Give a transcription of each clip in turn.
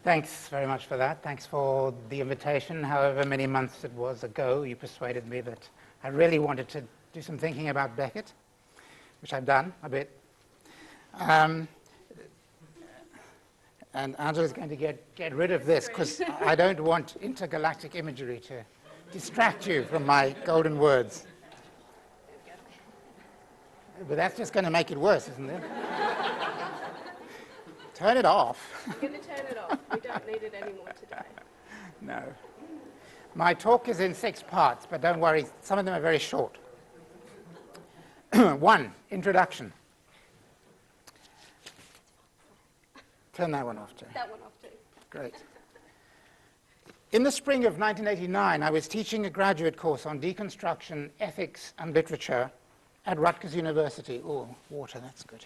Thanks very much for that. Thanks for the invitation. However many months it was ago, you persuaded me that I really wanted to do some thinking about Beckett, which I've done a bit. And Angela's going to get rid of this, because I don't want intergalactic imagery to distract you from my golden words. But that's just going to make it worse, isn't it? Turn it off. I'm going to turn it off. We don't need it anymore today. No. My talk is in 6 parts, but don't worry, some of them are very short. 1, introduction. Turn that one off, too. That one off, too. Great. In the spring of 1989, I was teaching a graduate course on deconstruction, ethics, and literature at Rutgers University. Oh, water, that's good.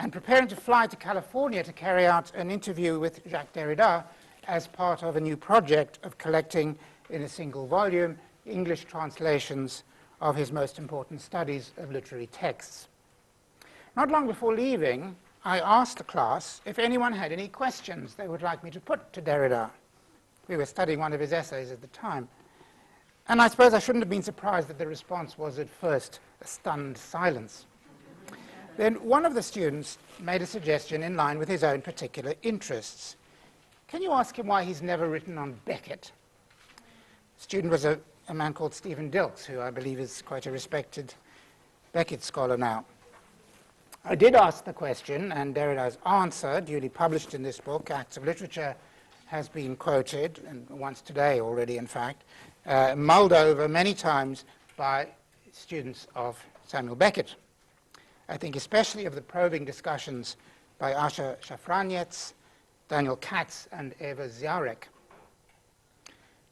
And preparing to fly to California to carry out an interview with Jacques Derrida as part of a new project of collecting in a single volume English translations of his most important studies of literary texts. Not long before leaving, I asked the class if anyone had any questions they would like me to put to Derrida. We were studying one of his essays at the time. And I suppose I shouldn't have been surprised that the response was at first a stunned silence. Then one of the students made a suggestion in line with his own particular interests. Can you ask him why he's never written on Beckett? The student was a man called Stephen Dilks, who I believe is quite a respected Beckett scholar now. I did ask the question, and Derrida's answer, duly published in this book, Acts of Literature, has been quoted, and once today already, in fact, mulled over many times by students of Samuel Beckett. I think especially of the probing discussions by Asher Shafranets, Daniel Katz, and Eva Ziarek.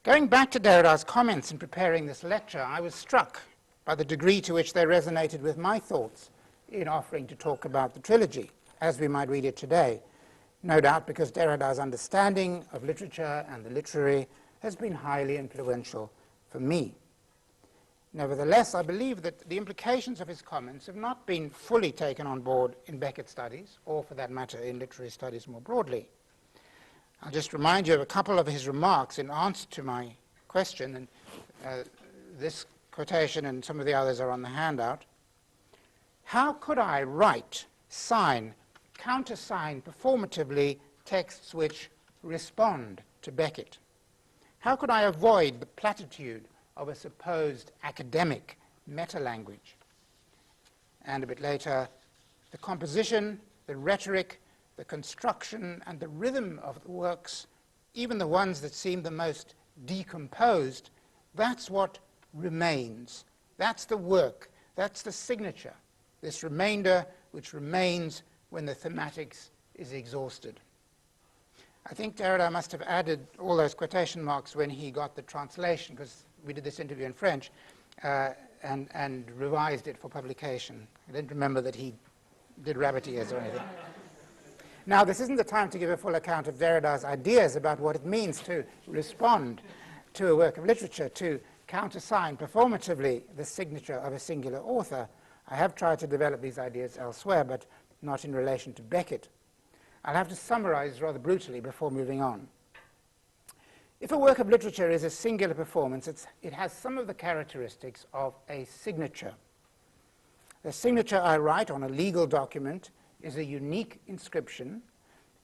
Going back to Derrida's comments in preparing this lecture, I was struck by the degree to which they resonated with my thoughts in offering to talk about the trilogy, as we might read it today, no doubt because Derrida's understanding of literature and the literary has been highly influential for me. Nevertheless, I believe that the implications of his comments have not been fully taken on board in Beckett studies, or for that matter, in literary studies more broadly. I'll just remind you of a couple of his remarks in answer to my question, and this quotation and some of the others are on the handout. How could I write, sign, countersign performatively texts which respond to Beckett? How could I avoid the platitude of a supposed academic meta-language? And a bit later, the composition, the rhetoric, the construction, and the rhythm of the works, even the ones that seem the most decomposed, that's what remains. That's the work. That's the signature. This remainder which remains when the thematics is exhausted. I think Derrida must have added all those quotation marks when he got the translation, because we did this interview in French, and revised it for publication. I didn't remember that he did rabbit ears or anything. Now, this isn't the time to give a full account of Derrida's ideas about what it means to respond to a work of literature, to countersign performatively the signature of a singular author. I have tried to develop these ideas elsewhere, but not in relation to Beckett. I'll have to summarize rather brutally before moving on. If a work of literature is a singular performance, it has some of the characteristics of a signature. The signature I write on a legal document is a unique inscription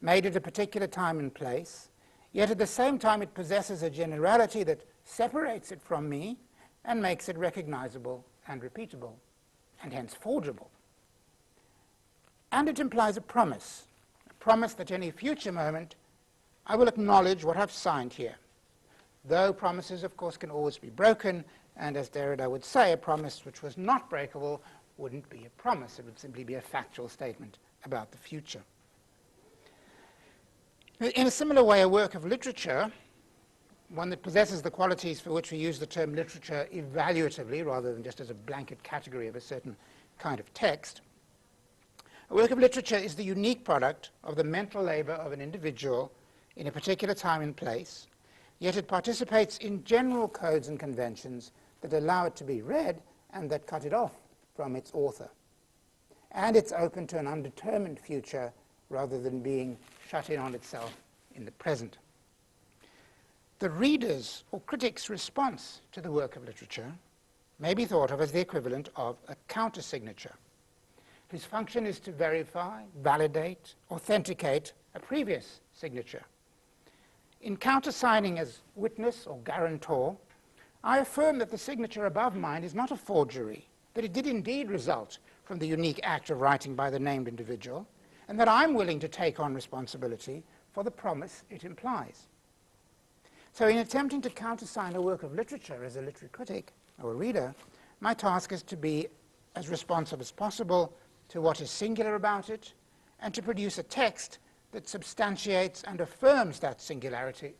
made at a particular time and place, yet at the same time it possesses a generality that separates it from me and makes it recognizable and repeatable, and hence forgeable. And it implies a promise that any future moment I will acknowledge what I've signed here. Though promises, of course, can always be broken, and as Derrida would say, a promise which was not breakable wouldn't be a promise. It would simply be a factual statement about the future. In a similar way, a work of literature, one that possesses the qualities for which we use the term literature evaluatively rather than just as a blanket category of a certain kind of text, a work of literature is the unique product of the mental labor of an individual in a particular time and place, yet it participates in general codes and conventions that allow it to be read and that cut it off from its author. And it's open to an undetermined future rather than being shut in on itself in the present. The reader's or critic's response to the work of literature may be thought of as the equivalent of a countersignature, whose function is to verify, validate, authenticate a previous signature. In countersigning as witness or guarantor, I affirm that the signature above mine is not a forgery, that it did indeed result from the unique act of writing by the named individual, and that I'm willing to take on responsibility for the promise it implies. So in attempting to countersign a work of literature as a literary critic or a reader, my task is to be as responsive as possible to what is singular about it, and to produce a text that substantiates and affirms that singularity.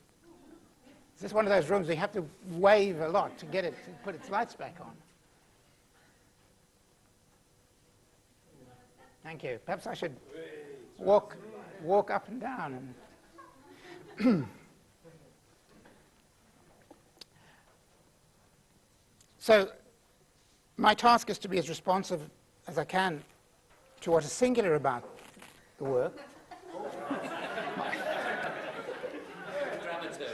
Is this one of those rooms where you have to wave a lot to get it to put its lights back on? Thank you. Perhaps I should walk up and down. And so my task is to be as responsive as I can to what is singular about the work.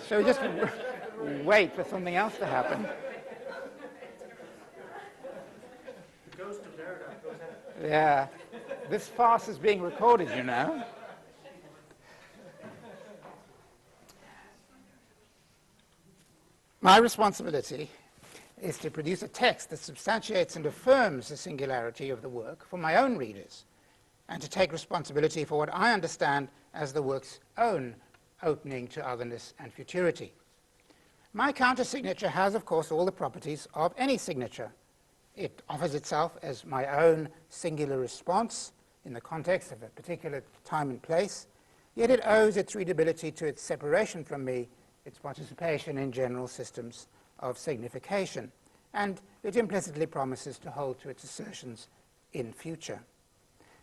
So just wait for something else to happen. The ghost of Derrida goes ahead. Yeah. This farce is being recorded, you know. My responsibility is to produce a text that substantiates and affirms the singularity of the work for my own readers, and to take responsibility for what I understand as the work's own opening to otherness and futurity. My countersignature has, of course, all the properties of any signature. It offers itself as my own singular response in the context of a particular time and place, yet it owes its readability to its separation from me, its participation in general systems of signification, and it implicitly promises to hold to its assertions in future.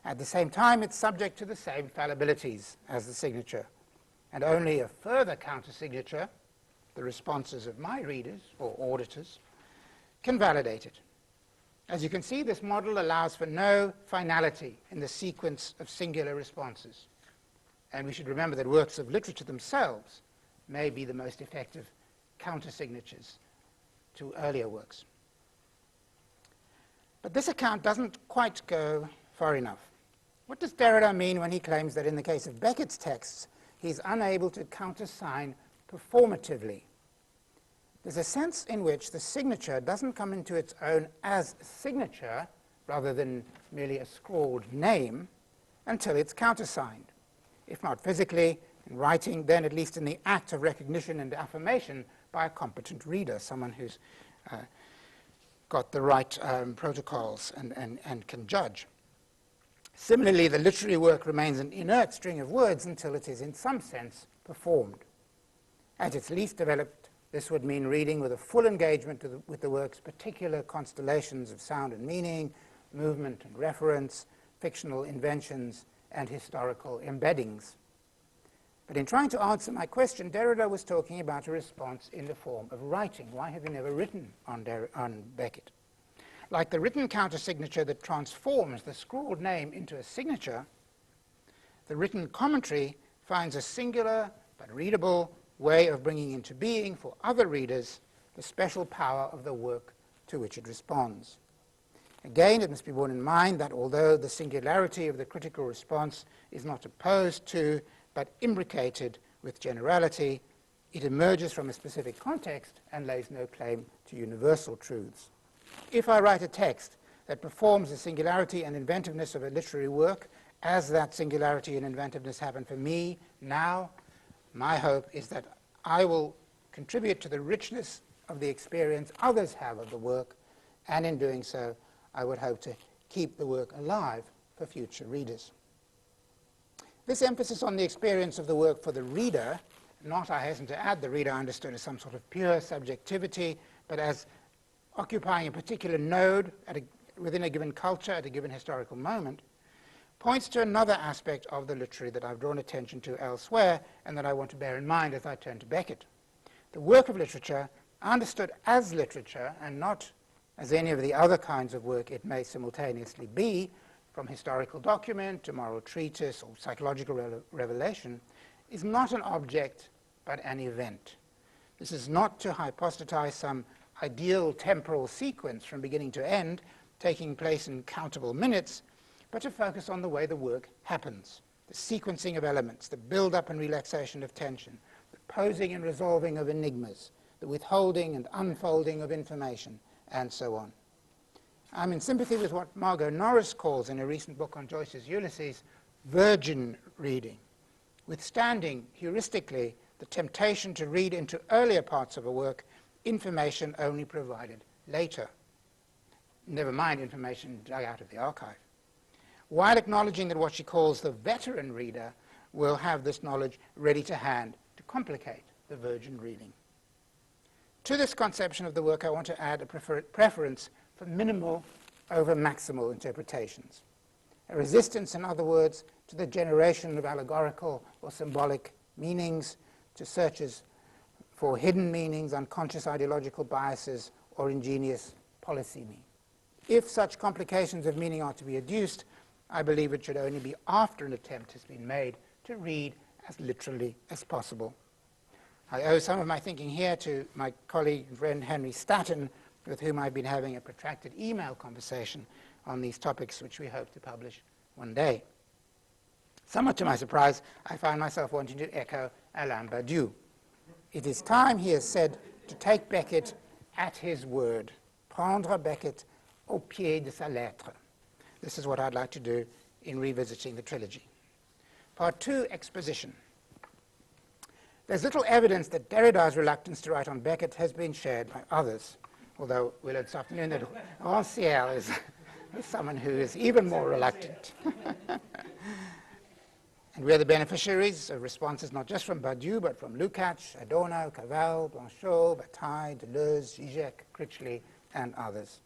At the same time, it's subject to the same fallibilities as the signature, and only a further countersignature, the responses of my readers or auditors, can validate it. As you can see, this model allows for no finality in the sequence of singular responses. And we should remember that works of literature themselves may be the most effective countersignatures to earlier works. But this account doesn't quite go far enough. What does Derrida mean when he claims that in the case of Beckett's texts, he's unable to countersign performatively? There's a sense in which the signature doesn't come into its own as a signature, rather than merely a scrawled name, until it's countersigned. If not physically, in writing, then at least in the act of recognition and affirmation by a competent reader, someone who's got the right protocols and can judge. Similarly, the literary work remains an inert string of words until it is in some sense performed. At its least developed, this would mean reading with a full engagement with the work's particular constellations of sound and meaning, movement and reference, fictional inventions, and historical embeddings. But in trying to answer my question, Derrida was talking about a response in the form of writing. Why have you never written on Beckett? Like the written countersignature that transforms the scrawled name into a signature, the written commentary finds a singular but readable way of bringing into being for other readers the special power of the work to which it responds. Again, it must be borne in mind that although the singularity of the critical response is not opposed to but imbricated with generality, it emerges from a specific context and lays no claim to universal truths. If I write a text that performs the singularity and inventiveness of a literary work, as that singularity and inventiveness happen for me now, my hope is that I will contribute to the richness of the experience others have of the work, and in doing so, I would hope to keep the work alive for future readers. This emphasis on the experience of the work for the reader, not, I hasten to add, the reader understood as some sort of pure subjectivity, but as occupying a particular node within a given culture at a given historical moment, points to another aspect of the literary that I've drawn attention to elsewhere and that I want to bear in mind as I turn to Beckett. The work of literature, understood as literature and not as any of the other kinds of work it may simultaneously be, from historical document to moral treatise or psychological revelation, is not an object but an event. This is not to hypostatize some ideal temporal sequence from beginning to end, taking place in countable minutes, but to focus on the way the work happens, the sequencing of elements, the build-up and relaxation of tension, the posing and resolving of enigmas, the withholding and unfolding of information, and so on. I'm in sympathy with what Margot Norris calls, in a recent book on Joyce's Ulysses, virgin reading, withstanding, heuristically, the temptation to read into earlier parts of a work information only provided later. Never mind information dug out of the archive. While acknowledging that what she calls the veteran reader will have this knowledge ready to hand to complicate the virgin reading. To this conception of the work, I want to add a preference for minimal over maximal interpretations. A resistance, in other words, to the generation of allegorical or symbolic meanings, to searches for hidden meanings, unconscious ideological biases, or ingenious polysemy. If such complications of meaning are to be adduced, I believe it should only be after an attempt has been made to read as literally as possible. I owe some of my thinking here to my colleague and friend Henry Statton, with whom I've been having a protracted email conversation on these topics, which we hope to publish one day. Somewhat to my surprise, I find myself wanting to echo Alain Badiou. It is time, he has said, to take Beckett at his word, prendre Beckett au pied de sa lettre. This is what I'd like to do in revisiting the trilogy. Part 2, exposition. There's little evidence that Derrida's reluctance to write on Beckett has been shared by others, although we learned this afternoon that Rancière is someone who is even more reluctant. And we are the beneficiaries of responses not just from Badiou, but from Lukács, Adorno, Cavell, Blanchot, Bataille, Deleuze, Zizek, Critchley, and others.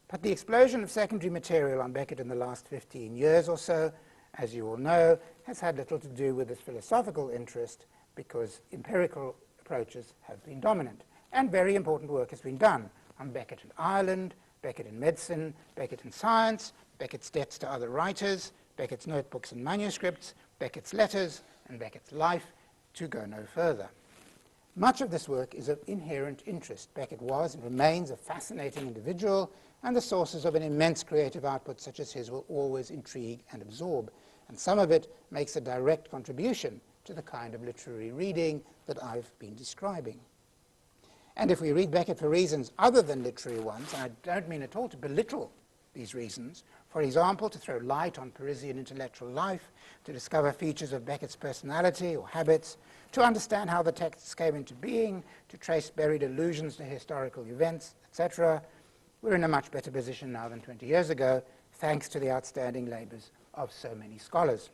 But the explosion of secondary material on Beckett in the last 15 years or so, as you all know, has had little to do with his philosophical interest, because empirical approaches have been dominant. And very important work has been done on Beckett in Ireland, Beckett in medicine, Beckett in science, Beckett's debts to other writers, Beckett's notebooks and manuscripts, Beckett's letters, and Beckett's life, to go no further. Much of this work is of inherent interest. Beckett was and remains a fascinating individual, and the sources of an immense creative output such as his will always intrigue and absorb, and some of it makes a direct contribution to the kind of literary reading that I've been describing. And if we read Beckett for reasons other than literary ones, and I don't mean at all to belittle these reasons, for example, to throw light on Parisian intellectual life, to discover features of Beckett's personality or habits, to understand how the texts came into being, to trace buried allusions to historical events, etc., we're in a much better position now than 20 years ago, thanks to the outstanding labors of so many scholars.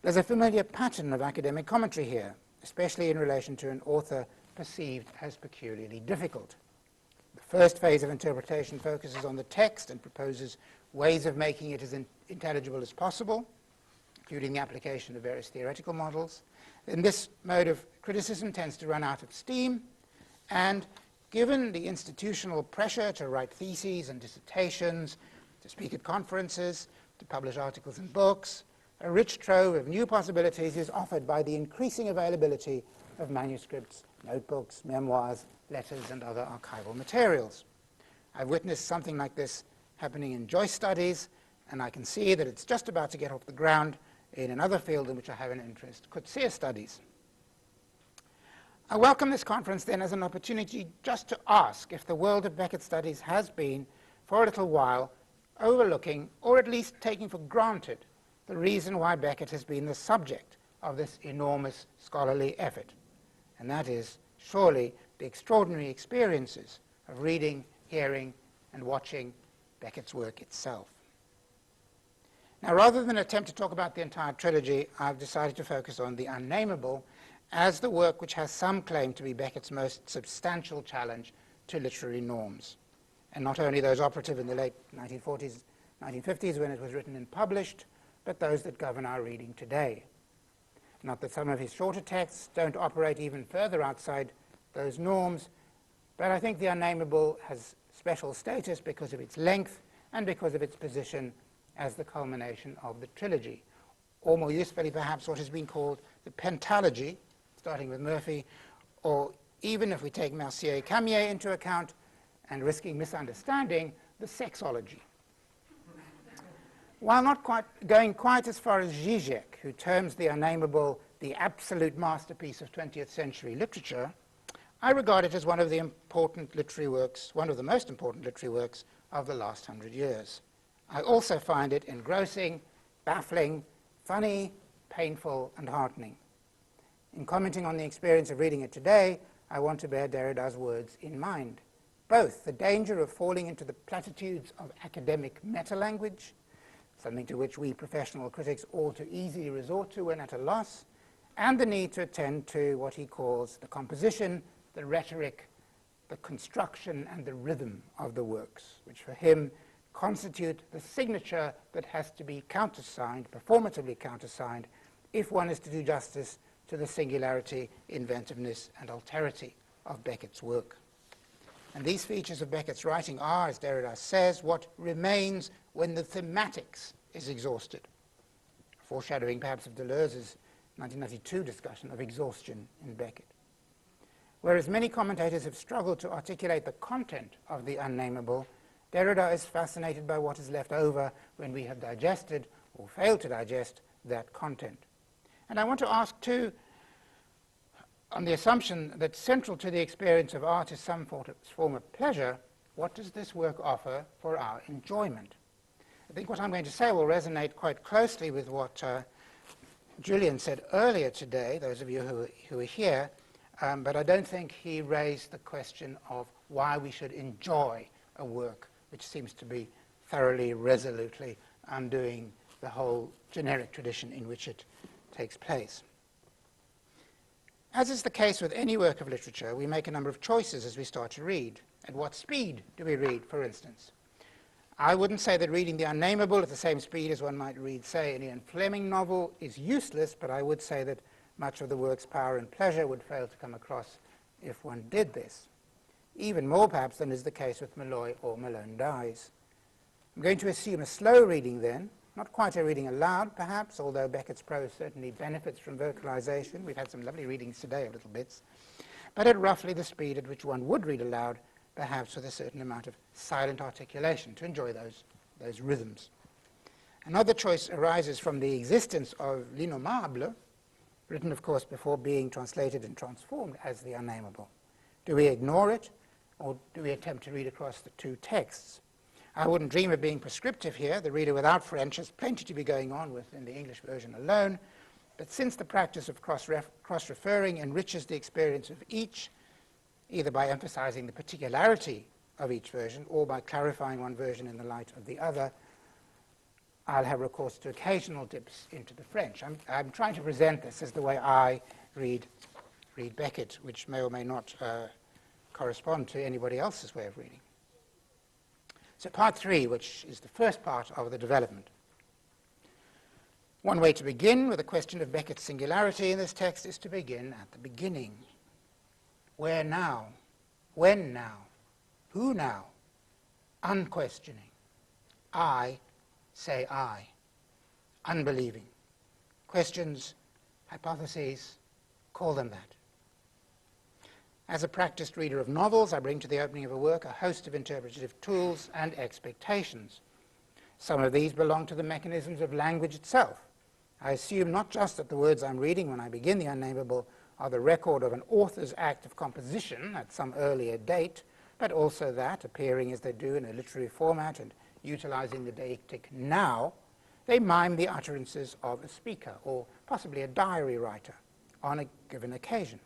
There's a familiar pattern of academic commentary here, especially in relation to an author perceived as peculiarly difficult. The first phase of interpretation focuses on the text and proposes ways of making it as intelligible as possible, including the application of various theoretical models. Then this mode of criticism tends to run out of steam, and given the institutional pressure to write theses and dissertations, to speak at conferences, to publish articles and books, a rich trove of new possibilities is offered by the increasing availability of manuscripts, notebooks, memoirs, letters, and other archival materials. I've witnessed something like this happening in Joyce studies, and I can see that it's just about to get off the ground in another field in which I have an interest, Coetzee studies. I welcome this conference then as an opportunity just to ask if the world of Beckett studies has been, for a little while, overlooking, or at least taking for granted, the reason why Beckett has been the subject of this enormous scholarly effort. And that is, surely, the extraordinary experiences of reading, hearing, and watching Beckett's work itself. Now, rather than attempt to talk about the entire trilogy, I've decided to focus on the Unnameable as the work which has some claim to be Beckett's most substantial challenge to literary norms, and not only those operative in the late 1940s, 1950s when it was written and published, but those that govern our reading today. Not that some of his shorter texts don't operate even further outside those norms, but I think the Unnameable has special status because of its length and because of its position as the culmination of the trilogy, or more usefully perhaps what has been called the pentalogy, starting with Murphy, or even if we take Mercier-Camier into account and risking misunderstanding, the sexology. While not going quite as far as Zizek, who terms the Unnameable the absolute masterpiece of 20th century literature, I regard it as one of the important literary works, one of the most important literary works of the last 100 years. I also find it engrossing, baffling, funny, painful, and heartening. In commenting on the experience of reading it today, I want to bear Derrida's words in mind. Both the danger of falling into the platitudes of academic meta-language, something to which we professional critics all too easily resort to when at a loss, and the need to attend to what he calls the composition, the rhetoric, the construction, and the rhythm of the works, which for him constitute the signature that has to be countersigned, performatively countersigned, if one is to do justice to the singularity, inventiveness, and alterity of Beckett's work. And these features of Beckett's writing are, as Derrida says, what remains when the thematics is exhausted, foreshadowing perhaps of Deleuze's 1992 discussion of exhaustion in Beckett. Whereas many commentators have struggled to articulate the content of the Unnameable, Derrida is fascinated by what is left over when we have digested or failed to digest that content. And I want to ask, too, on the assumption that central to the experience of art is some form of pleasure, what does this work offer for our enjoyment? I think what I'm going to say will resonate quite closely with what Julian said earlier today, those of you who are here, but I don't think he raised the question of why we should enjoy a work which seems to be thoroughly, resolutely undoing the whole generic tradition in which it takes place. As is the case with any work of literature, we make a number of choices as we start to read. At what speed do we read, for instance? I wouldn't say that reading the Unnameable at the same speed as one might read, say, an Ian Fleming novel is useless, but I would say that much of the work's power and pleasure would fail to come across if one did this. Even more, perhaps, than is the case with Malloy or Malone Dies. I'm going to assume a slow reading, then, not quite a reading aloud, perhaps, although Beckett's prose certainly benefits from vocalization. We've had some lovely readings today of little bits. But at roughly the speed at which one would read aloud, perhaps with a certain amount of silent articulation to enjoy those rhythms. Another choice arises from the existence of L'Unnameable, written, of course, before being translated and transformed as the Unnameable. Do we ignore it, or do we attempt to read across the two texts? I wouldn't dream of being prescriptive here. The reader without French has plenty to be going on with in the English version alone. But since the practice of cross-referring enriches the experience of each, either by emphasizing the particularity of each version or by clarifying one version in the light of the other, I'll have recourse to occasional dips into the French. I'm trying to present this as the way I read Beckett, which may or may not correspond to anybody else's way of reading. So part 3, which is the first part of the development. One way to begin with the question of Beckett's singularity in this text is to begin at the beginning. Where now? When now? Who now? Unquestioning. I say I. Unbelieving. Questions, hypotheses, call them that. As a practiced reader of novels, I bring to the opening of a work a host of interpretative tools and expectations. Some of these belong to the mechanisms of language itself. I assume not just that the words I'm reading when I begin the Unnameable are the record of an author's act of composition at some earlier date, but also that, appearing as they do in a literary format and utilizing the deictic now, they mime the utterances of a speaker or possibly a diary writer on a given occasion.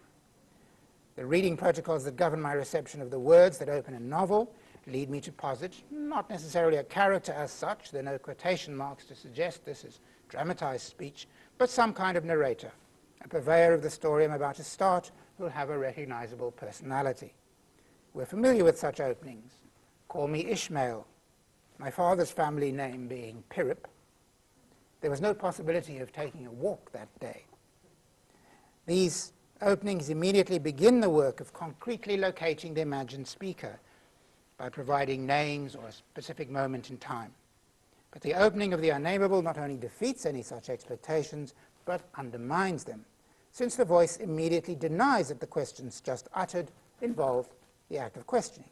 The reading protocols that govern my reception of the words that open a novel lead me to posit not necessarily a character as such, there are no quotation marks to suggest this is dramatized speech, but some kind of narrator, a purveyor of the story I'm about to start who will have a recognizable personality. We're familiar with such openings. Call me Ishmael, my father's family name being Pirip. There was no possibility of taking a walk that day. These openings immediately begin the work of concretely locating the imagined speaker. by providing names or a specific moment in time. But the opening of the unnameable not only defeats any such expectations, but undermines them, since the voice immediately denies that the questions just uttered involve the act of questioning,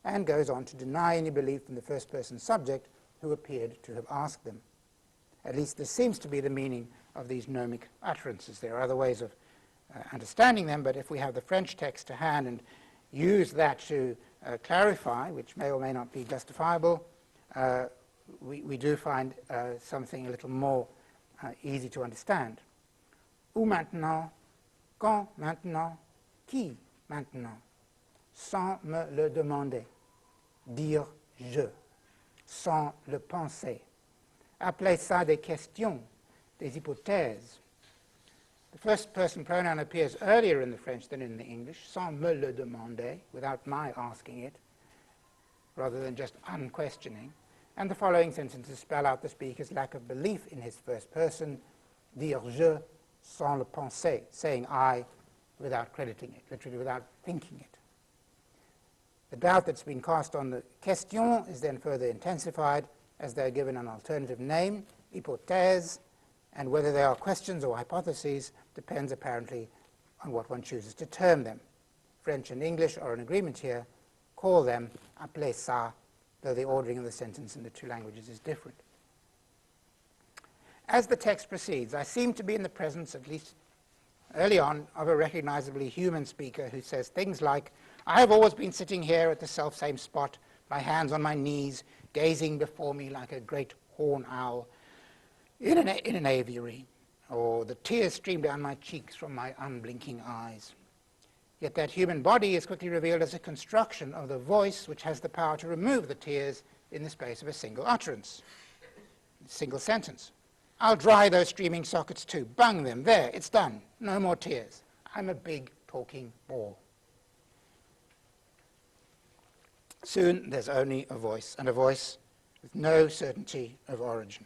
and goes on to deny any belief in the first-person subject who appeared to have asked them. At least this seems to be the meaning of these gnomic utterances. There are other ways of understanding them, but if we have the French text to hand and use that to clarify, which may or may not be justifiable, we do find something a little more easy to understand. Où maintenant? Quand maintenant? Qui maintenant? Sans me le demander. Dire je. Sans le penser. Appelez ça des questions, des hypothèses. The first person pronoun appears earlier in the French than in the English, sans me le demander, without my asking it, rather than just unquestioning. And the following sentences spell out the speaker's lack of belief in his first person, dire je sans le penser, saying I without crediting it, literally without thinking it. The doubt that's been cast on the question is then further intensified as they are given an alternative name, hypothèse, and whether they are questions or hypotheses depends apparently on what one chooses to term them. French and English are in agreement here. Call them appelez ça, though the ordering of the sentence in the two languages is different. As the text proceeds, I seem to be in the presence, at least early on, of a recognizably human speaker who says things like, I have always been sitting here at the self-same spot, my hands on my knees, gazing before me like a great horn owl in an aviary, or the tears stream down my cheeks from my unblinking eyes. Yet that human body is quickly revealed as a construction of the voice which has the power to remove the tears in the space of a single utterance, a single sentence. I'll dry those streaming sockets too. Bung them. There, it's done. No more tears. I'm a big talking ball. Soon there's only a voice, and a voice with no certainty of origin.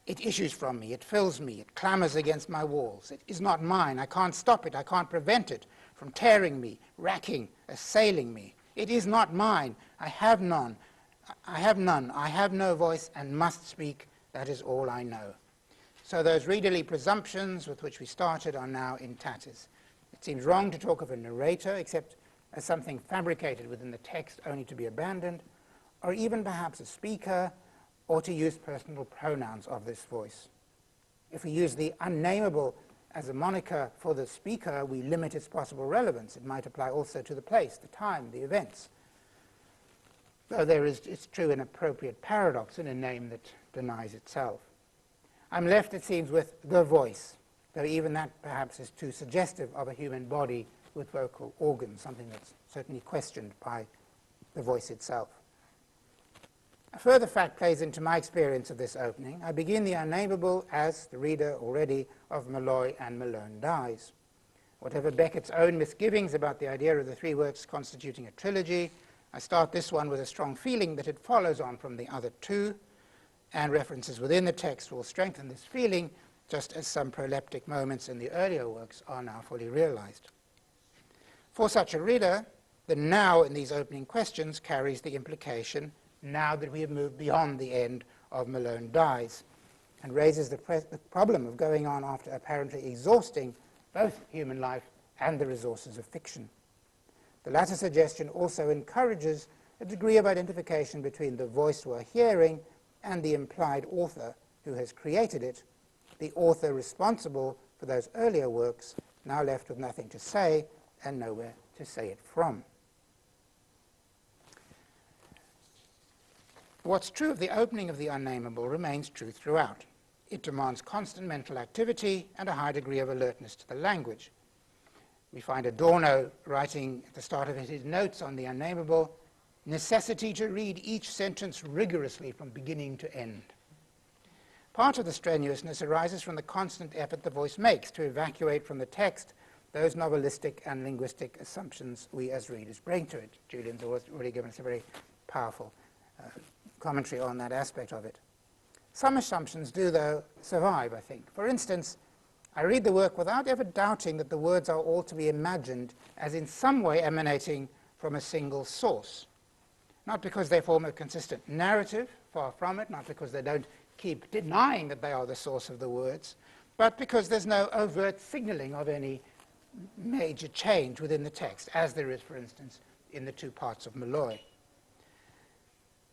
It issues from me, it fills me, it clamors against my walls. It is not mine. I can't stop it. I can't prevent it from tearing me, racking, assailing me. It is not mine. I have none. I have none. I have no voice and must speak. That is all I know. So those readerly presumptions with which we started are now in tatters. It seems wrong to talk of a narrator except as something fabricated within the text only to be abandoned, or even perhaps a speaker, or to use personal pronouns of this voice. If we use the unnameable as a moniker for the speaker, we limit its possible relevance. It might apply also to the place, the time, the events. Though there is, it's true, an appropriate paradox in a name that denies itself. I'm left, it seems, with the voice, though even that perhaps is too suggestive of a human body with vocal organs, something that's certainly questioned by the voice itself. A further fact plays into my experience of this opening. I begin the Unnameable as the reader already of Malloy and Malone Dies. Whatever Beckett's own misgivings about the idea of the three works constituting a trilogy, I start this one with a strong feeling that it follows on from the other two, and references within the text will strengthen this feeling, just as some proleptic moments in the earlier works are now fully realized. For such a reader, the now in these opening questions carries the implication now that we have moved beyond the end of Malone Dies, and raises the problem of going on after apparently exhausting both human life and the resources of fiction. The latter suggestion also encourages a degree of identification between the voice we're hearing and the implied author who has created it, the author responsible for those earlier works, now left with nothing to say and nowhere to say it from. What's true of the opening of the Unnameable remains true throughout. It demands constant mental activity and a high degree of alertness to the language. We find Adorno writing at the start of his notes on the Unnameable, necessity to read each sentence rigorously from beginning to end. Part of the strenuousness arises from the constant effort the voice makes to evacuate from the text those novelistic and linguistic assumptions we as readers bring to it. Julian's already given us a very powerful commentary on that aspect of it. Some assumptions do, though, survive, I think. For instance, I read the work without ever doubting that the words are all to be imagined as in some way emanating from a single source. Not because they form a consistent narrative, far from it, not because they don't keep denying that they are the source of the words, but because there's no overt signaling of any major change within the text, as there is, for instance, in the two parts of Malloy.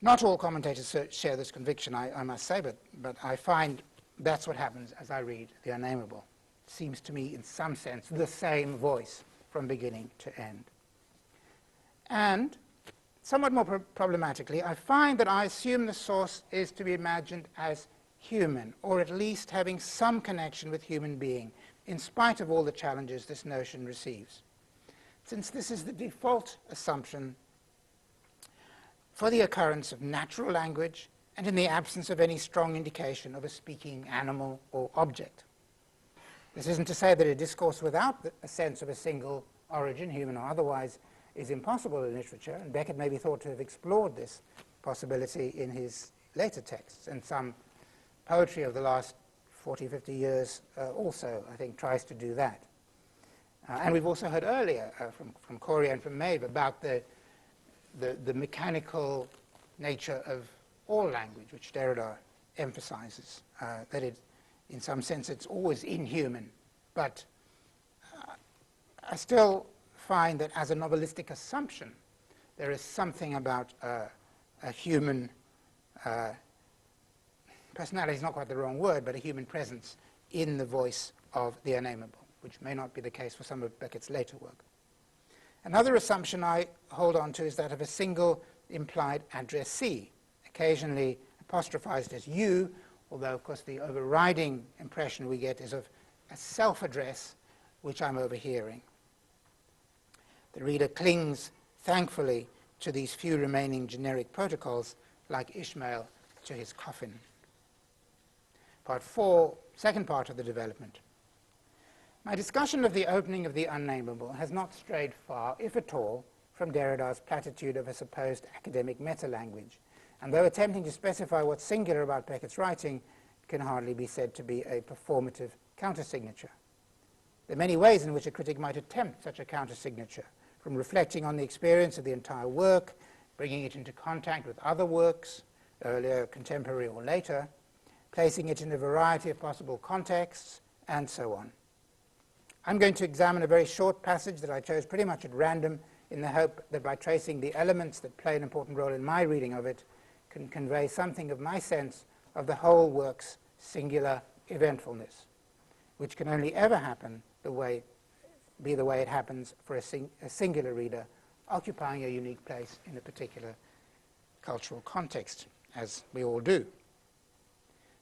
Not all commentators share this conviction, I must say, but I find that's what happens as I read The Unnameable. It seems to me, in some sense, the same voice from beginning to end. And somewhat more problematically, I find that I assume the source is to be imagined as human, or at least having some connection with human being, in spite of all the challenges this notion receives. Since this is the default assumption for the occurrence of natural language and in the absence of any strong indication of a speaking animal or object. This isn't to say that a discourse without a sense of a single origin, human or otherwise, is impossible in literature, and Beckett may be thought to have explored this possibility in his later texts, and some poetry of the last 40, 50 years also, I think, tries to do that. And we've also heard earlier from Corey and from Maeve about the mechanical nature of all language, which Derrida emphasizes, that it, in some sense, it's always inhuman. But I still find that as a novelistic assumption, there is something about a human personality is not quite the wrong word, but a human presence in the voice of the unnameable, which may not be the case for some of Beckett's later work. Another assumption I hold on to is that of a single implied addressee, occasionally apostrophized as you, although, of course, the overriding impression we get is of a self-address, which I'm overhearing. The reader clings, thankfully, to these few remaining generic protocols, like Ishmael to his coffin. Part 4, second part of the development. My discussion of the opening of the Unnameable has not strayed far, if at all, from Derrida's platitude of a supposed academic meta-language, and though attempting to specify what's singular about Beckett's writing, it can hardly be said to be a performative countersignature. There are many ways in which a critic might attempt such a countersignature, from reflecting on the experience of the entire work, bringing it into contact with other works, earlier, contemporary, or later, placing it in a variety of possible contexts, and so on. I'm going to examine a very short passage that I chose pretty much at random in the hope that by tracing the elements that play an important role in my reading of it, can convey something of my sense of the whole work's singular eventfulness, which can only ever happen be the way it happens for a singular reader occupying a unique place in a particular cultural context, as we all do.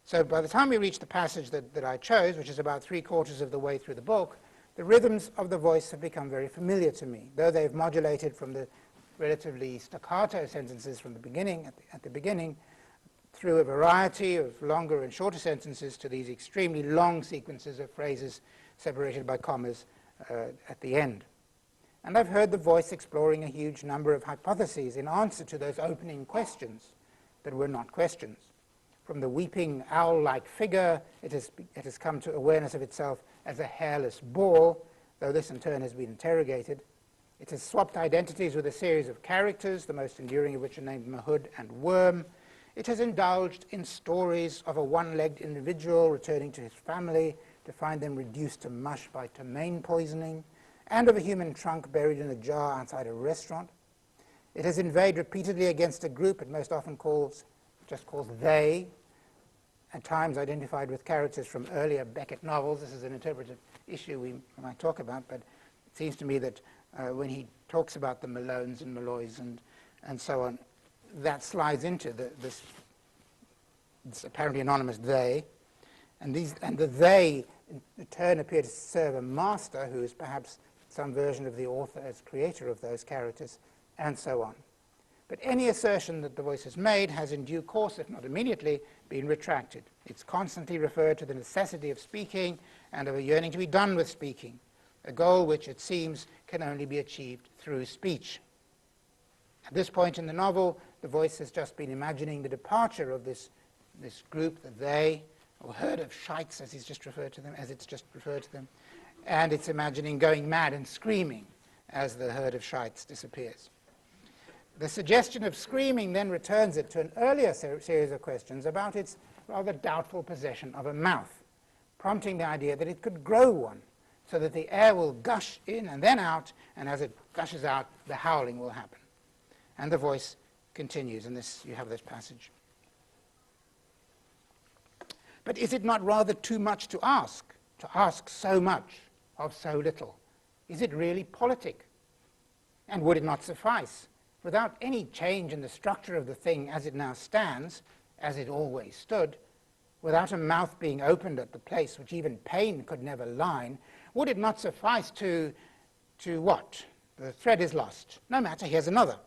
So by the time we reach the passage that I chose, which is about 3/4 of the way through the book, the rhythms of the voice have become very familiar to me, though they've modulated from the relatively staccato sentences from the beginning, at the beginning, through a variety of longer and shorter sentences to these extremely long sequences of phrases separated by commas at the end. And I've heard the voice exploring a huge number of hypotheses in answer to those opening questions that were not questions. From the weeping owl-like figure, it has come to awareness of itself as a hairless ball, though this in turn has been interrogated. It has swapped identities with a series of characters, the most enduring of which are named Mahood and Worm. It has indulged in stories of a one-legged individual returning to his family to find them reduced to mush by ptomaine poisoning, and of a human trunk buried in a jar outside a restaurant. It has inveighed repeatedly against a group it most often just calls they, at times identified with characters from earlier Beckett novels. This is an interpretive issue we might talk about, but it seems to me that when he talks about the Malones and Malloys and so on, that slides into this apparently anonymous they, and the they in turn appear to serve a master who is perhaps some version of the author as creator of those characters, and so on. But any assertion that the voice has made has in due course, if not immediately, been retracted. It's constantly referred to the necessity of speaking and of a yearning to be done with speaking, a goal which, it seems, can only be achieved through speech. At this point in the novel, the voice has just been imagining the departure of this group, the they, or herd of shites, as it's just referred to them, and it's imagining going mad and screaming as the herd of shites disappears. The suggestion of screaming then returns it to an earlier series of questions about its rather doubtful possession of a mouth, prompting the idea that it could grow one, so that the air will gush in and then out, and as it gushes out, the howling will happen. And the voice continues, and you have this passage. But is it not rather too much to ask so much of so little? Is it really politic? And would it not suffice, without any change in the structure of the thing as it now stands, as it always stood, without a mouth being opened at the place which even pain could never line, would it not suffice to what? The thread is lost. No matter, here's another.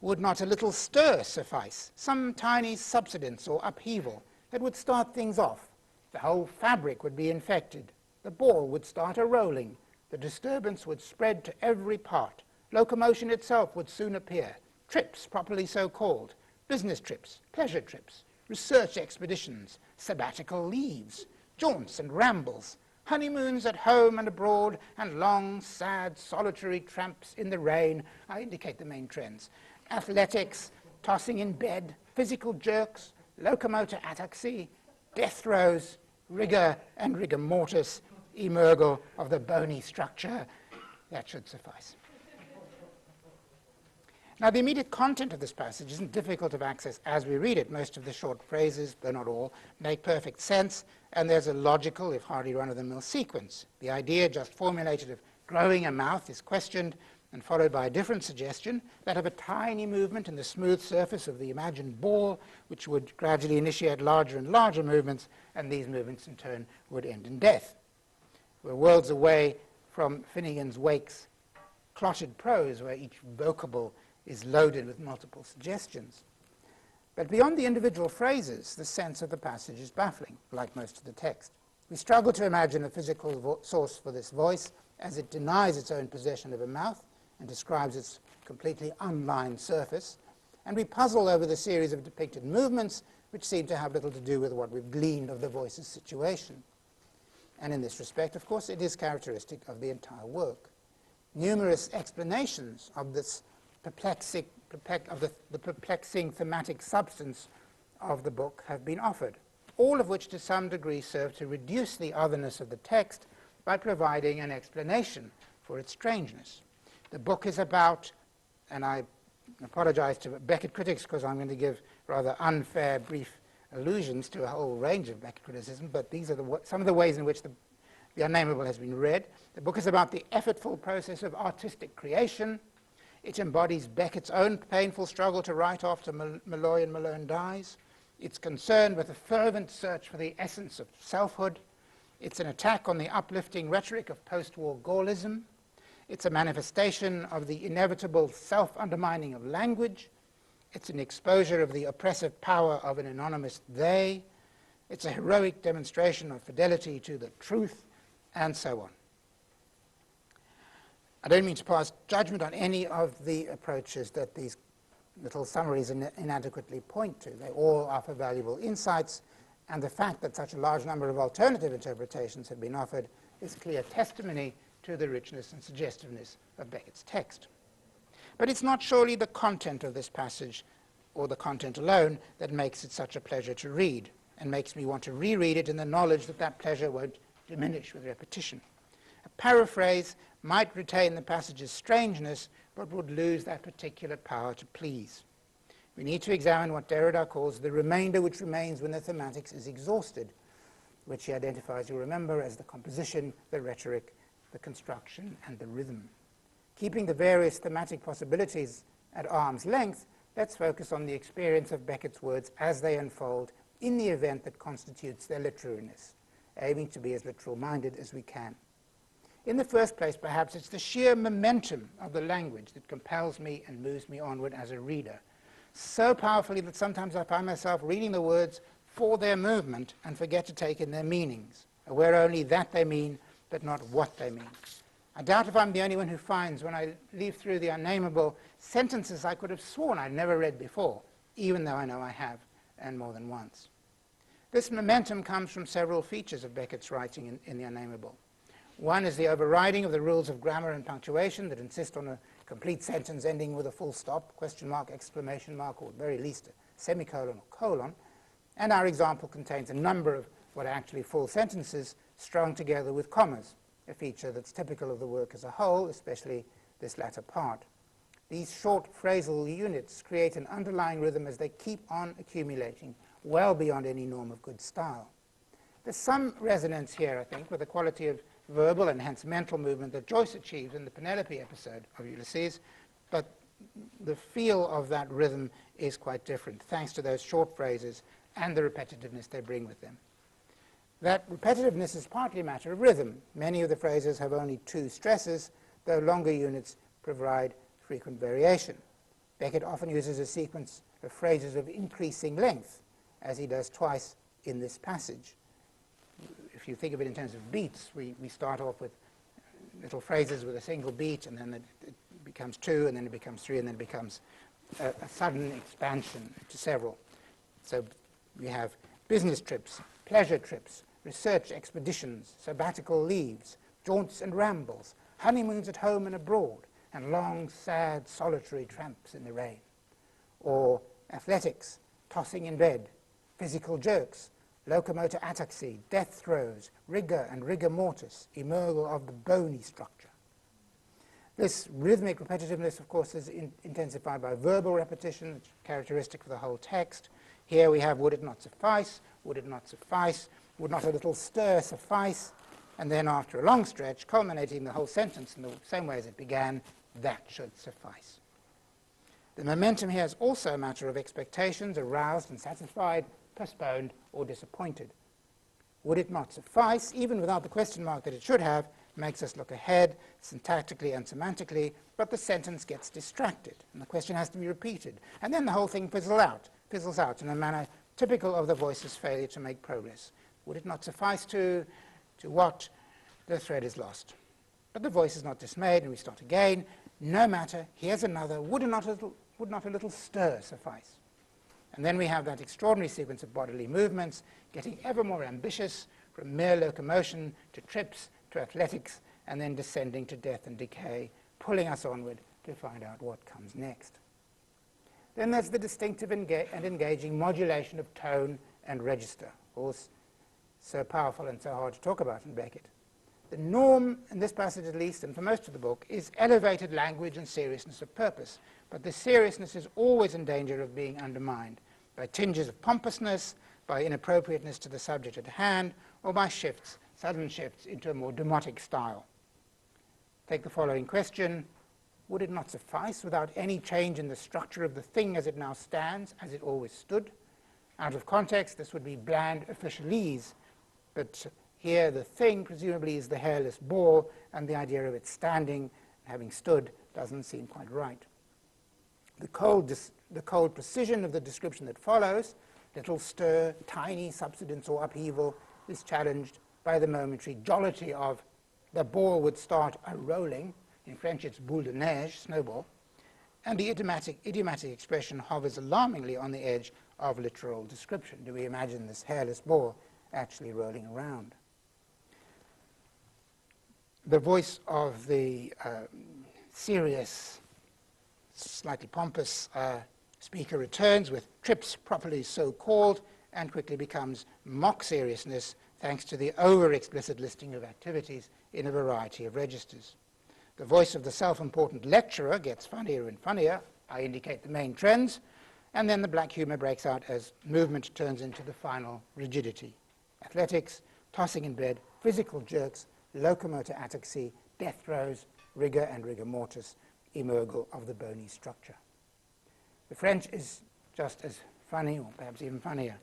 Would not a little stir suffice, some tiny subsidence or upheaval that would start things off? The whole fabric would be infected. The ball would start a-rolling. The disturbance would spread to every part. Locomotion itself would soon appear. Trips, properly so called. Business trips, pleasure trips, research expeditions, sabbatical leaves, jaunts and rambles, honeymoons at home and abroad, and long, sad, solitary tramps in the rain. I indicate the main trends. Athletics, tossing in bed, physical jerks, locomotor ataxy, death throes, rigor and rigor mortis, emergo of the bony structure. That should suffice. Now, the immediate content of this passage isn't difficult of access as we read it. Most of the short phrases, though not all, make perfect sense, and there's a logical, if hardly run-of-the-mill sequence. The idea just formulated of growing a mouth is questioned and followed by a different suggestion, that of a tiny movement in the smooth surface of the imagined ball, which would gradually initiate larger and larger movements, and these movements in turn would end in death. We're worlds away from Finnegan's Wake's clotted prose, where each vocable is loaded with multiple suggestions. But beyond the individual phrases, the sense of the passage is baffling, like most of the text. We struggle to imagine a physical source for this voice, as it denies its own possession of a mouth and describes its completely unlined surface, and we puzzle over the series of depicted movements which seem to have little to do with what we've gleaned of the voice's situation. And in this respect, of course, it is characteristic of the entire work. Numerous explanations of this perplexing thematic substance of the book have been offered, all of which to some degree serve to reduce the otherness of the text by providing an explanation for its strangeness. The book is about, and I apologize to Beckett critics because I'm going to give rather unfair, brief allusions to a whole range of Beckett criticism, but these are some of the ways in which the Unnameable has been read. The book is about the effortful process of artistic creation. It embodies Beckett's own painful struggle to write after Malloy and Malone dies. It's concerned with a fervent search for the essence of selfhood. It's an attack on the uplifting rhetoric of post-war Gaullism. It's a manifestation of the inevitable self-undermining of language. It's an exposure of the oppressive power of an anonymous they. It's a heroic demonstration of fidelity to the truth, and so on. I don't mean to pass judgment on any of the approaches that these little summaries inadequately point to. They all offer valuable insights, and the fact that such a large number of alternative interpretations have been offered is clear testimony to the richness and suggestiveness of Beckett's text. But it's not surely the content of this passage, or the content alone, that makes it such a pleasure to read, and makes me want to reread it in the knowledge that that pleasure won't diminish with repetition. A paraphrase might retain the passage's strangeness, but would lose that particular power to please. We need to examine what Derrida calls the remainder which remains when the thematics is exhausted, which he identifies, you'll remember, as the composition, the rhetoric, the construction, and the rhythm. Keeping the various thematic possibilities at arm's length, let's focus on the experience of Beckett's words as they unfold in the event that constitutes their literariness, aiming to be as literal-minded as we can. In the first place, perhaps, it's the sheer momentum of the language that compels me and moves me onward as a reader, so powerfully that sometimes I find myself reading the words for their movement and forget to take in their meanings, aware only that they mean, but not what they mean. I doubt if I'm the only one who finds, when I leaf through the Unnameable, sentences I could have sworn I'd never read before, even though I know I have, and more than once. This momentum comes from several features of Beckett's writing in The Unnameable. One is the overriding of the rules of grammar and punctuation that insist on a complete sentence ending with a full stop, question mark, exclamation mark, or at very least a semicolon or colon. And our example contains a number of what are actually full sentences strung together with commas, a feature that's typical of the work as a whole, especially this latter part. These short phrasal units create an underlying rhythm as they keep on accumulating, well beyond any norm of good style. There's some resonance here, I think, with the quality of verbal and hence mental movement that Joyce achieves in the Penelope episode of Ulysses, but the feel of that rhythm is quite different, thanks to those short phrases and the repetitiveness they bring with them. That repetitiveness is partly a matter of rhythm. Many of the phrases have only two stresses, though longer units provide frequent variation. Beckett often uses a sequence of phrases of increasing length, as he does twice in this passage. If you think of it in terms of beats, we start off with little phrases with a single beat, and then it becomes two, and then it becomes three, and then it becomes a sudden expansion to several. So we have business trips, pleasure trips, research expeditions, sabbatical leaves, jaunts and rambles, honeymoons at home and abroad, and long, sad, solitary tramps in the rain. Or athletics, tossing in bed, physical jerks, locomotor ataxy, death throes, rigor and rigor mortis, emergence of the bony structure. This rhythmic repetitiveness, of course, is intensified by verbal repetition, which is characteristic for the whole text. Here we have would it not suffice, would it not suffice, would not a little stir suffice, and then after a long stretch, culminating the whole sentence in the same way as it began, that should suffice. The momentum here is also a matter of expectations aroused and satisfied, postponed or disappointed. Would it not suffice, even without the question mark that it should have, makes us look ahead syntactically and semantically, but the sentence gets distracted and the question has to be repeated. And then the whole thing fizzles out in a manner typical of the voice's failure to make progress. Would it not suffice to what? The thread is lost. But the voice is not dismayed, and we start again. No matter, here's another. Would not a little stir suffice? And then we have that extraordinary sequence of bodily movements, getting ever more ambitious, from mere locomotion to trips to athletics, and then descending to death and decay, pulling us onward to find out what comes next. Then there's the distinctive and engaging modulation of tone and register, all so powerful and so hard to talk about in Beckett. The norm, in this passage at least, and for most of the book, is elevated language and seriousness of purpose. But the seriousness is always in danger of being undermined by tinges of pompousness, by inappropriateness to the subject at hand, or by sudden shifts into a more demotic style. Take the following question. Would it not suffice without any change in the structure of the thing as it now stands, as it always stood? Out of context, this would be bland officialese, but here the thing presumably is the hairless ball, and the idea of it standing, having stood, doesn't seem quite right. The cold precision of the description that follows, little stir, tiny subsidence or upheaval, is challenged by the momentary jollity of the ball would start a-rolling. In French it's boule de neige, snowball. And the idiomatic expression hovers alarmingly on the edge of literal description. Do we imagine this hairless ball actually rolling around? The voice of the serious, slightly pompous speaker returns with trips properly so called and quickly becomes mock seriousness thanks to the over-explicit listing of activities in a variety of registers. The voice of the self-important lecturer gets funnier and funnier. I indicate the main trends. And then the black humor breaks out as movement turns into the final rigidity. Athletics, tossing in bed, physical jerks, locomotor ataxy, death throes, rigor and rigor mortis, emergence of the bony structure. The French is just as funny, or perhaps even funnier.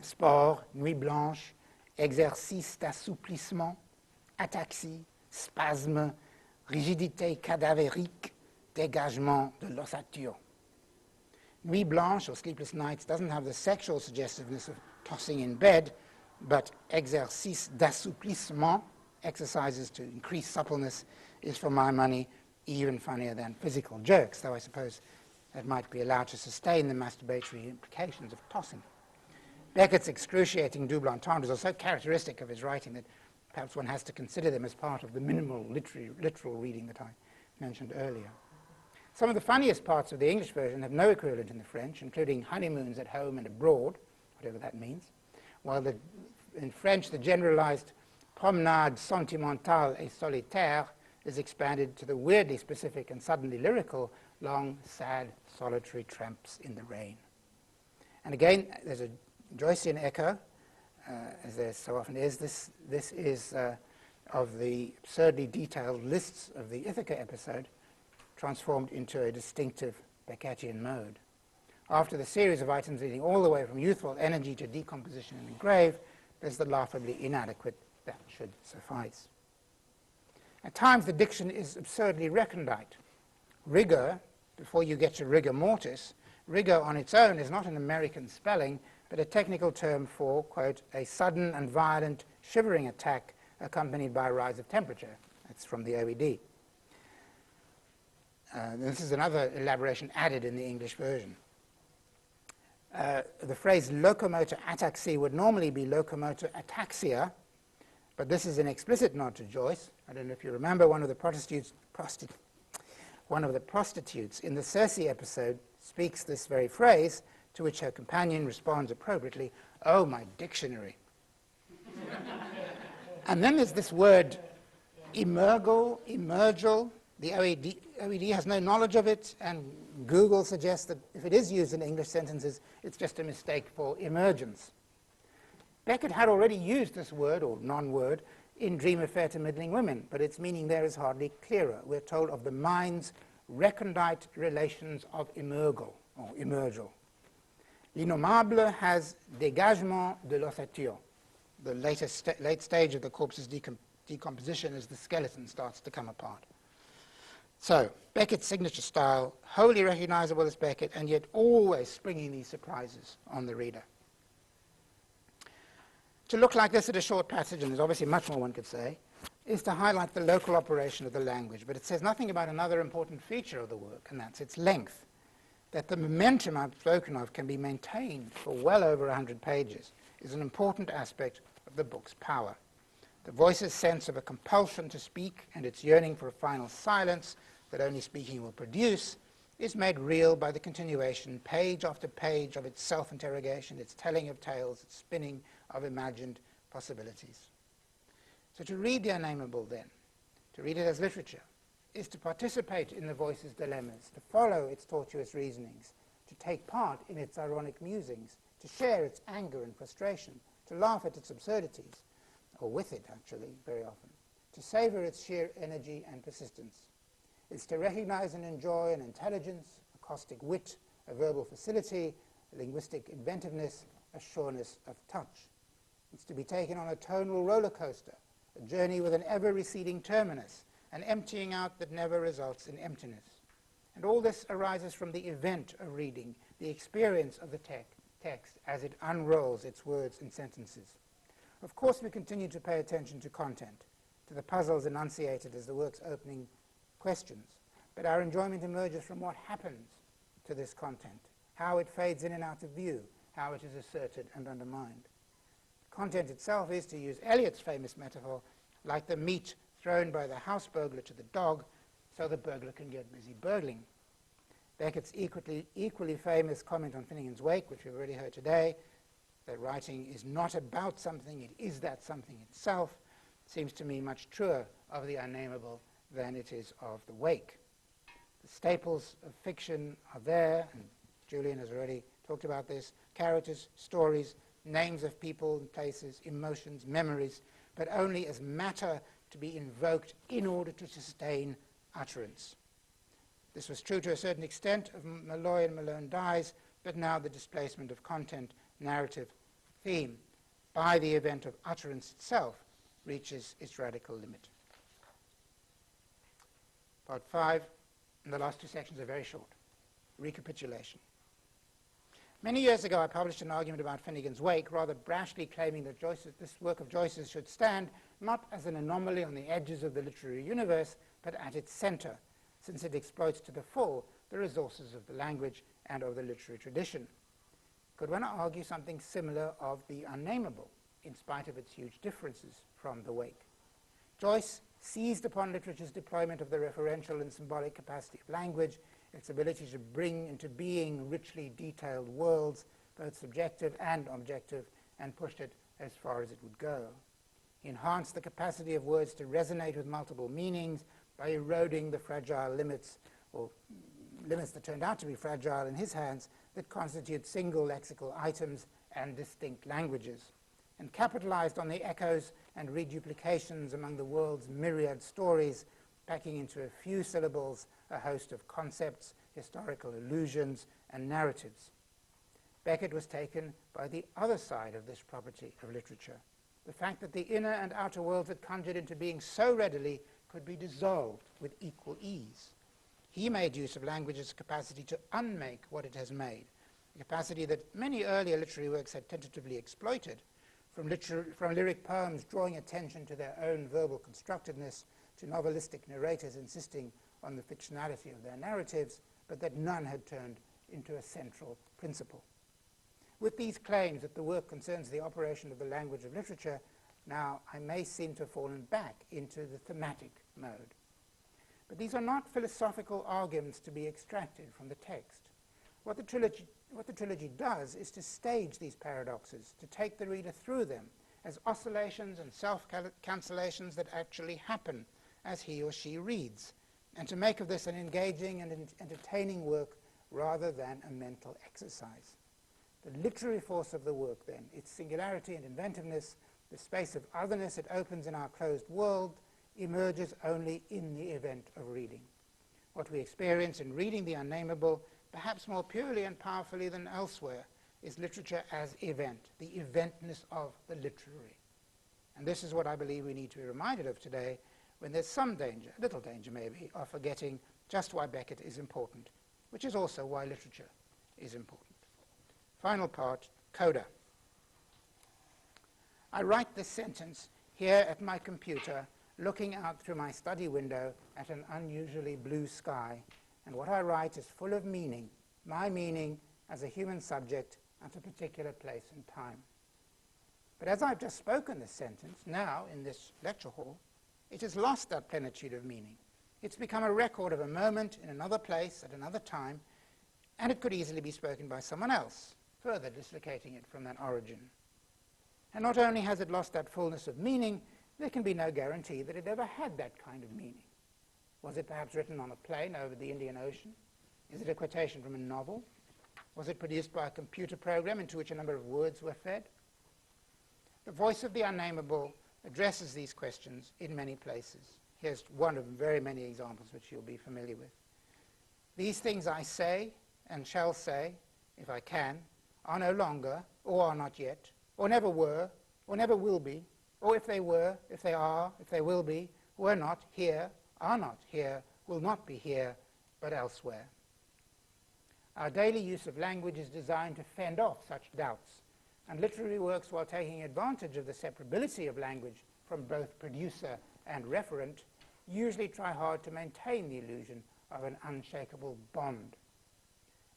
Sport, nuit blanche, exercice d'assouplissement, ataxie, spasme, rigidité cadavérique, dégagement de l'ossature. Nuit blanche, or sleepless nights, doesn't have the sexual suggestiveness of tossing in bed, but exercice d'assouplissement, exercises to increase suppleness, is for my money even funnier than physical jerks, though I suppose that might be allowed to sustain the masturbatory implications of tossing. Beckett's excruciating double entendres are so characteristic of his writing that perhaps one has to consider them as part of the minimal literal reading that I mentioned earlier. Some of the funniest parts of the English version have no equivalent in the French, including honeymoons at home and abroad, whatever that means, while in French the generalized promenade sentimentale et solitaire is expanded to the weirdly specific and suddenly lyrical long, sad, solitary tramps in the rain. And again, there's a Joycean echo, as there so often is. This is of the absurdly detailed lists of the Ithaca episode transformed into a distinctive Beckettian mode. After the series of items leading all the way from youthful energy to decomposition in the grave, there's the laughably inadequate "that should suffice." At times the diction is absurdly recondite. Rigor, before you get to rigor mortis, rigor on its own is not an American spelling, but a technical term for, quote, a sudden and violent shivering attack accompanied by a rise of temperature. That's from the OED. This is another elaboration added in the English version. The phrase locomotor ataxy would normally be locomotor ataxia, but this is an explicit nod to Joyce. I don't know if you remember, one of the prostitutes in the Circe episode speaks this very phrase, to which her companion responds appropriately, "Oh, my dictionary." And then there's this word emergal. The OED has no knowledge of it, and Google suggests that if it is used in English sentences, it's just a mistake for emergence. Beckett had already used this word, or non-word, in Dream Affair to Middling Women, but its meaning there is hardly clearer. We're told of the mind's recondite relations of emergal, or emergal. L'Unnameable has dégagement de l'ossature, the late stage of the corpse's decomposition as the skeleton starts to come apart. So, Beckett's signature style, wholly recognizable as Beckett, and yet always springing these surprises on the reader. To look like this at a short passage, and there's obviously much more one could say, is to highlight the local operation of the language, but it says nothing about another important feature of the work, and that's its length. That the momentum I've spoken of can be maintained for well over 100 pages is an important aspect of the book's power. The voice's sense of a compulsion to speak and its yearning for a final silence that only speaking will produce is made real by the continuation, page after page, of its self-interrogation, its telling of tales, its spinning of imagined possibilities. So to read the Unnameable, then, to read it as literature, is to participate in the voice's dilemmas, to follow its tortuous reasonings, to take part in its ironic musings, to share its anger and frustration, to laugh at its absurdities, or with it, actually, very often, to savor its sheer energy and persistence. It's to recognize and enjoy an intelligence, a caustic wit, a verbal facility, a linguistic inventiveness, a sureness of touch. It's to be taken on a tonal roller coaster, a journey with an ever-receding terminus, an emptying out that never results in emptiness. And all this arises from the event of reading, the experience of the text as it unrolls its words and sentences. Of course, we continue to pay attention to content, to the puzzles enunciated as the work's opening questions, but our enjoyment emerges from what happens to this content, how it fades in and out of view, how it is asserted and undermined. The content itself is, to use Eliot's famous metaphor, like the meat thrown by the house burglar to the dog, so the burglar can get busy burgling. Beckett's equally famous comment on Finnegan's Wake, which we've already heard today, that writing is not about something, it is that something itself, seems to me much truer of the Unnameable than it is of the Wake. The staples of fiction are there, and Julian has already talked about this: characters, stories, names of people and places, emotions, memories, but only as matter to be invoked in order to sustain utterance. This was true to a certain extent of Malloy and Malone Dies, but now the displacement of content, narrative, theme by the event of utterance itself reaches its radical limit. Part 5, and the last two sections are very short. Recapitulation. Many years ago, I published an argument about Finnegan's Wake, rather brashly claiming that this work of Joyce's should stand not as an anomaly on the edges of the literary universe, but at its center, since it exploits to the full the resources of the language and of the literary tradition. Could one argue something similar of the unnameable, in spite of its huge differences from the wake? Joyce seized upon literature's deployment of the referential and symbolic capacity of language, its ability to bring into being richly detailed worlds, both subjective and objective, and pushed it as far as it would go. He enhanced the capacity of words to resonate with multiple meanings by eroding the fragile limits, or limits that turned out to be fragile in his hands, that constitute single lexical items and distinct languages, and capitalized on the echoes and reduplications among the world's myriad stories, packing into a few syllables a host of concepts, historical allusions, and narratives. Beckett was taken by the other side of this property of literature, the fact that the inner and outer worlds it conjured into being so readily could be dissolved with equal ease. He made use of language's capacity to unmake what it has made, a capacity that many earlier literary works had tentatively exploited, from lyric poems drawing attention to their own verbal constructedness, to novelistic narrators insisting on the fictionality of their narratives, but that none had turned into a central principle. With these claims that the work concerns the operation of the language of literature, now I may seem to have fallen back into the thematic mode. But these are not philosophical arguments to be extracted from the text. What the trilogy does is to stage these paradoxes, to take the reader through them as oscillations and self-cancellations that actually happen as he or she reads, and to make of this an engaging and entertaining work rather than a mental exercise. The literary force of the work, then, its singularity and inventiveness, the space of otherness it opens in our closed world, emerges only in the event of reading. What we experience in reading the unnameable, perhaps more purely and powerfully than elsewhere, is literature as event, the eventness of the literary. And this is what I believe we need to be reminded of today, when there's some danger, a little danger maybe, of forgetting just why Beckett is important, which is also why literature is important. Final part, Coda. I write this sentence here at my computer, looking out through my study window at an unusually blue sky, and what I write is full of meaning, my meaning as a human subject at a particular place and time. But as I've just spoken this sentence, now in this lecture hall, it has lost that plenitude of meaning. It's become a record of a moment in another place at another time, and it could easily be spoken by someone else, further dislocating it from that origin. And not only has it lost that fullness of meaning, there can be no guarantee that it ever had that kind of meaning. Was it perhaps written on a plane over the Indian Ocean? Is it a quotation from a novel? Was it produced by a computer program into which a number of words were fed? The voice of the unnameable addresses these questions in many places. Here's one of very many examples which you'll be familiar with. These things I say and shall say, if I can, are no longer, or are not yet, or never were, or never will be, or if they were, if they are, if they will be, were not here, are not here, will not be here, but elsewhere. Our daily use of language is designed to fend off such doubts, and literary works, while taking advantage of the separability of language from both producer and referent, usually try hard to maintain the illusion of an unshakable bond.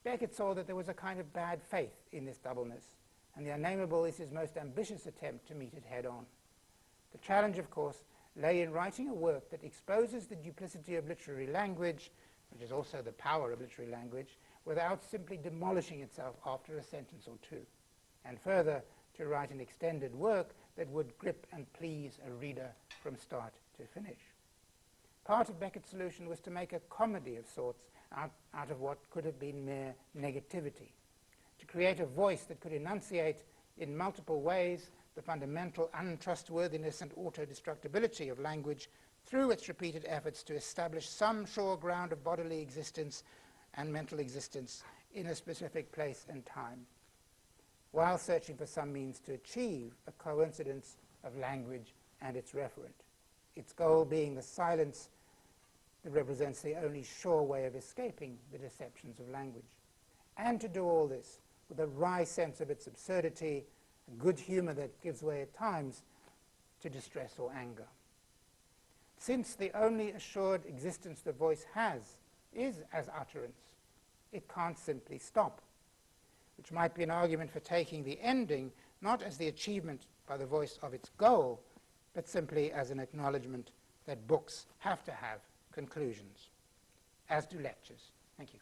Beckett saw that there was a kind of bad faith in this doubleness, and the unnameable is his most ambitious attempt to meet it head-on. The challenge, of course, lay in writing a work that exposes the duplicity of literary language, which is also the power of literary language, without simply demolishing itself after a sentence or two, and further, to write an extended work that would grip and please a reader from start to finish. Part of Beckett's solution was to make a comedy of sorts out of what could have been mere negativity, to create a voice that could enunciate in multiple ways the fundamental untrustworthiness and auto-destructibility of language through its repeated efforts to establish some sure ground of bodily existence and mental existence in a specific place and time, while searching for some means to achieve a coincidence of language and its referent, its goal being the silence that represents the only sure way of escaping the deceptions of language, and to do all this with a wry sense of its absurdity, a good humor that gives way at times to distress or anger. Since the only assured existence the voice has is as utterance, it can't simply stop, which might be an argument for taking the ending not as the achievement by the voice of its goal, but simply as an acknowledgement that books have to have conclusions, as do lectures. Thank you.